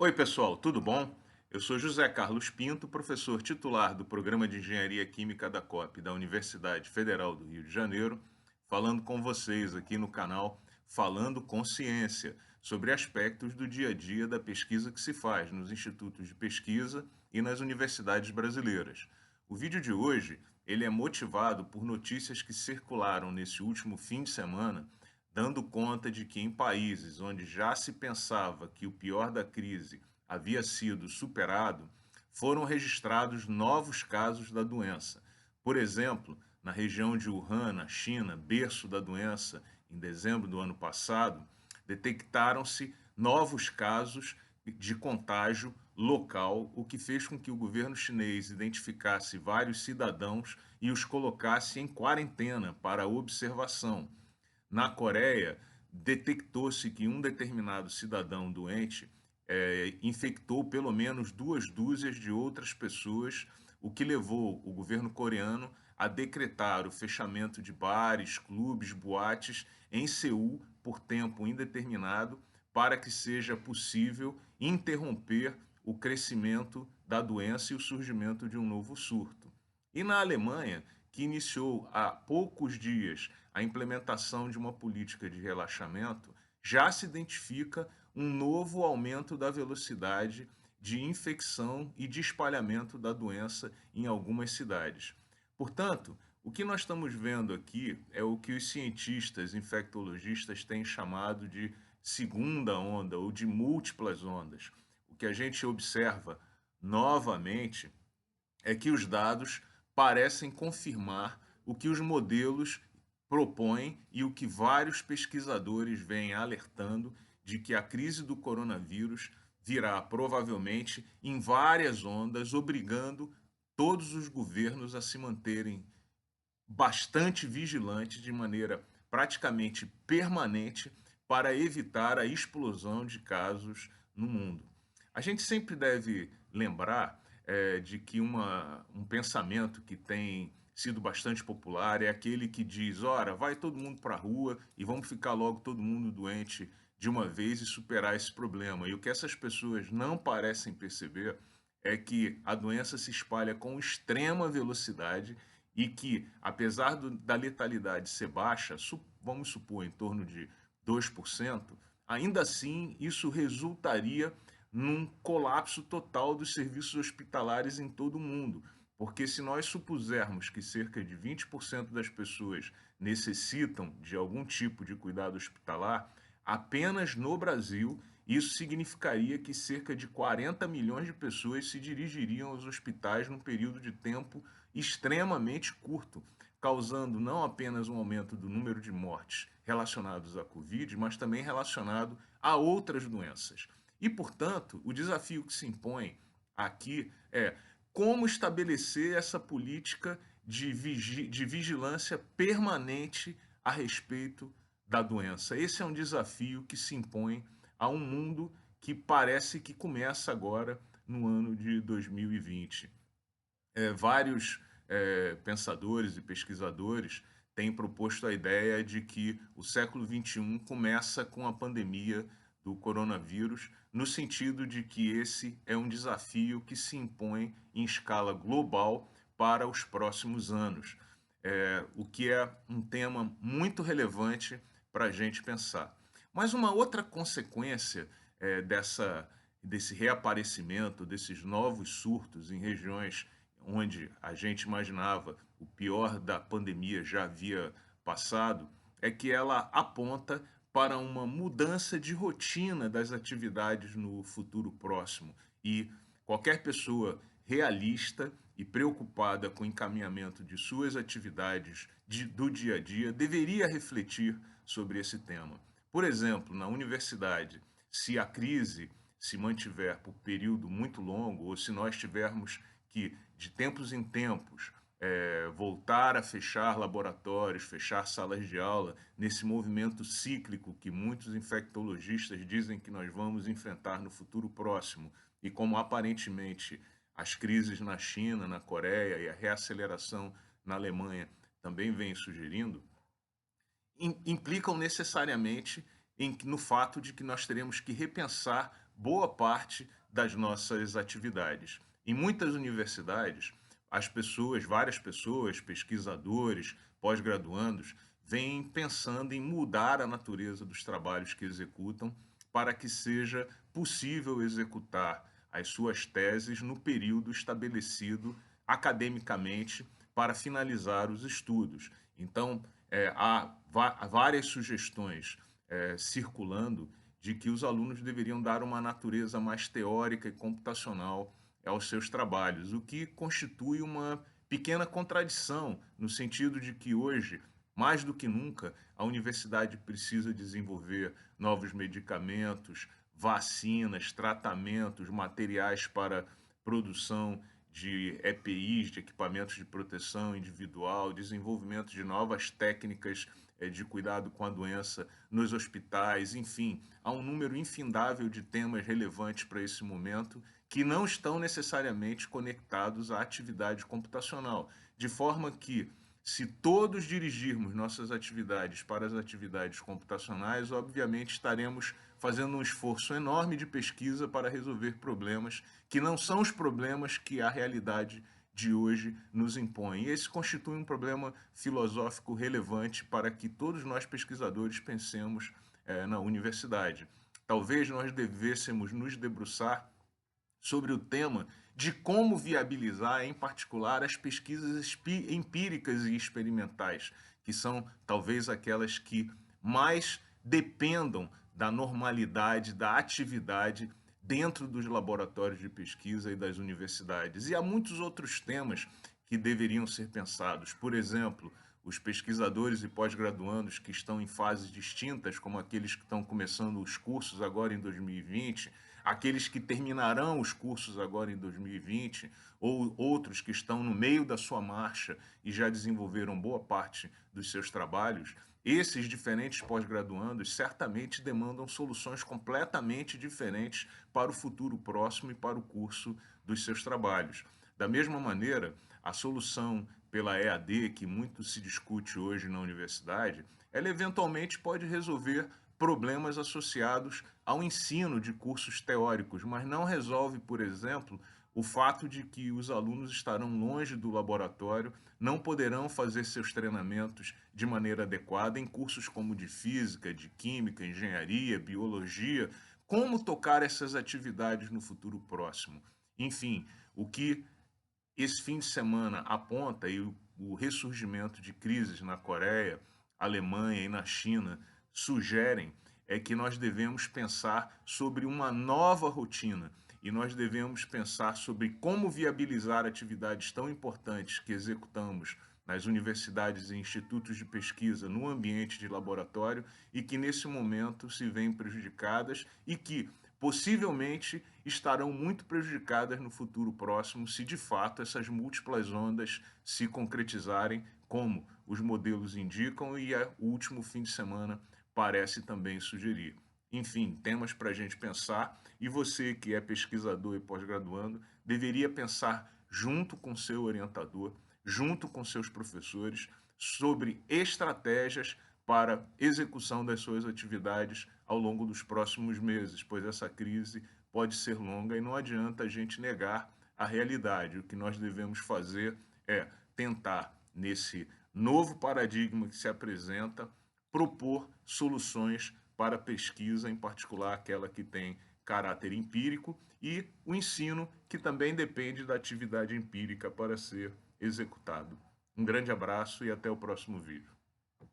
Oi, pessoal, tudo bom? Eu sou José Carlos Pinto, professor titular do Programa de Engenharia Química da COP da Universidade Federal do Rio de Janeiro, falando com vocês aqui no canal Falando com Ciência, sobre aspectos do dia a dia da pesquisa que se faz nos institutos de pesquisa e nas universidades brasileiras. O vídeo de hoje, ele é motivado por notícias que circularam nesse último fim de semana, dando conta de que em países onde já se pensava que o pior da crise havia sido superado, foram registrados novos casos da doença. Por exemplo, na região de Wuhan, na China, berço da doença, em dezembro do ano passado, detectaram-se novos casos de contágio local, o que fez com que o governo chinês identificasse vários cidadãos e os colocasse em quarentena para observação. Na Coreia, detectou-se que um determinado cidadão doente infectou pelo menos duas dúzias de outras pessoas, o que levou o governo coreano a decretar o fechamento de bares, clubes, boates em Seul por tempo indeterminado, para que seja possível interromper o crescimento da doença e o surgimento de um novo surto. E na Alemanha, que iniciou há poucos dias a implementação de uma política de relaxamento, já se identifica um novo aumento da velocidade de infecção e de espalhamento da doença em algumas cidades. Portanto, o que nós estamos vendo aqui é o que os cientistas infectologistas têm chamado de segunda onda ou de múltiplas ondas. O que a gente observa novamente é que os dados parecem confirmar o que os modelos propõem e o que vários pesquisadores vêm alertando de que a crise do coronavírus virá provavelmente em várias ondas, obrigando todos os governos a se manterem bastante vigilantes de maneira praticamente permanente para evitar a explosão de casos no mundo. A gente sempre deve lembrar de que um pensamento que tem sido bastante popular é aquele que diz: ora, vai todo mundo para a rua e vamos ficar logo todo mundo doente de uma vez e superar esse problema. E o que essas pessoas não parecem perceber é que a doença se espalha com extrema velocidade e que, apesar da letalidade ser baixa, vamos supor em torno de 2%, ainda assim isso resultaria num colapso total dos serviços hospitalares em todo o mundo. Porque se nós supusermos que cerca de 20% das pessoas necessitam de algum tipo de cuidado hospitalar, apenas no Brasil isso significaria que cerca de 40 milhões de pessoas se dirigiriam aos hospitais num período de tempo extremamente curto, causando não apenas um aumento do número de mortes relacionados à Covid, mas também relacionado a outras doenças. E, portanto, o desafio que se impõe aqui é como estabelecer essa política de vigilância permanente a respeito da doença. Esse é um desafio que se impõe a um mundo que parece que começa agora no ano de 2020. Vários pensadores e pesquisadores têm proposto a ideia de que o século XXI começa com a pandemia do coronavírus, no sentido de que esse é um desafio que se impõe em escala global para os próximos anos, o que é um tema muito relevante para a gente pensar. Mas uma outra consequência desse reaparecimento, desses novos surtos em regiões onde a gente imaginava o pior da pandemia já havia passado, é que ela aponta para uma mudança de rotina das atividades no futuro próximo. E qualquer pessoa realista e preocupada com o encaminhamento de suas atividades do dia a dia deveria refletir sobre esse tema. Por exemplo, na universidade, se a crise se mantiver por período muito longo, ou se nós tivermos que, de tempos em tempos, voltar a fechar laboratórios, fechar salas de aula, nesse movimento cíclico que muitos infectologistas dizem que nós vamos enfrentar no futuro próximo, e como aparentemente as crises na China, na Coreia e a reaceleração na Alemanha também vêm sugerindo, implicam necessariamente no fato de que nós teremos que repensar boa parte das nossas atividades. Em muitas universidades, várias pessoas, pesquisadores, pós-graduandos, vêm pensando em mudar a natureza dos trabalhos que executam para que seja possível executar as suas teses no período estabelecido academicamente para finalizar os estudos. Então, há várias sugestões circulando de que os alunos deveriam dar uma natureza mais teórica e computacional aos seus trabalhos, o que constitui uma pequena contradição, no sentido de que hoje, mais do que nunca, a universidade precisa desenvolver novos medicamentos, vacinas, tratamentos, materiais para produção de EPIs, de equipamentos de proteção individual, desenvolvimento de novas técnicas de cuidado com a doença nos hospitais, enfim, há um número infindável de temas relevantes para esse momento que não estão necessariamente conectados à atividade computacional, de forma que, se todos dirigirmos nossas atividades para as atividades computacionais, obviamente estaremos fazendo um esforço enorme de pesquisa para resolver problemas que não são os problemas que a realidade de hoje nos impõe. E esse constitui um problema filosófico relevante para que todos nós pesquisadores pensemos na universidade. Talvez nós devêssemos nos debruçar sobre o tema de como viabilizar, em particular, as pesquisas empíricas e experimentais, que são talvez aquelas que mais dependam da normalidade, da atividade dentro dos laboratórios de pesquisa e das universidades. E há muitos outros temas que deveriam ser pensados. Por exemplo, os pesquisadores e pós-graduandos que estão em fases distintas, como aqueles que estão começando os cursos agora em 2020, aqueles que terminarão os cursos agora em 2020, ou outros que estão no meio da sua marcha e já desenvolveram boa parte dos seus trabalhos, esses diferentes pós-graduandos certamente demandam soluções completamente diferentes para o futuro próximo e para o curso dos seus trabalhos. Da mesma maneira, a solução pela EAD, que muito se discute hoje na universidade, ela eventualmente pode resolver problemas associados ao ensino de cursos teóricos, mas não resolve, por exemplo, o fato de que os alunos estarão longe do laboratório, não poderão fazer seus treinamentos de maneira adequada em cursos como de física, de química, engenharia, biologia, como tocar essas atividades no futuro próximo. Enfim, o que esse fim de semana aponta e o ressurgimento de crises na Coreia, Alemanha e na China sugerem é que nós devemos pensar sobre uma nova rotina e nós devemos pensar sobre como viabilizar atividades tão importantes que executamos nas universidades e institutos de pesquisa no ambiente de laboratório e que nesse momento se veem prejudicadas e que possivelmente estarão muito prejudicadas no futuro próximo se de fato essas múltiplas ondas se concretizarem como os modelos indicam e o último fim de semana parece também sugerir. Enfim, temas para a gente pensar e você que é pesquisador e pós-graduando deveria pensar junto com seu orientador, junto com seus professores, sobre estratégias para execução das suas atividades ao longo dos próximos meses, pois essa crise pode ser longa e não adianta a gente negar a realidade. O que nós devemos fazer é tentar, nesse novo paradigma que se apresenta, propor soluções para a pesquisa, em particular aquela que tem caráter empírico, e o ensino, que também depende da atividade empírica para ser executado. Um grande abraço e até o próximo vídeo.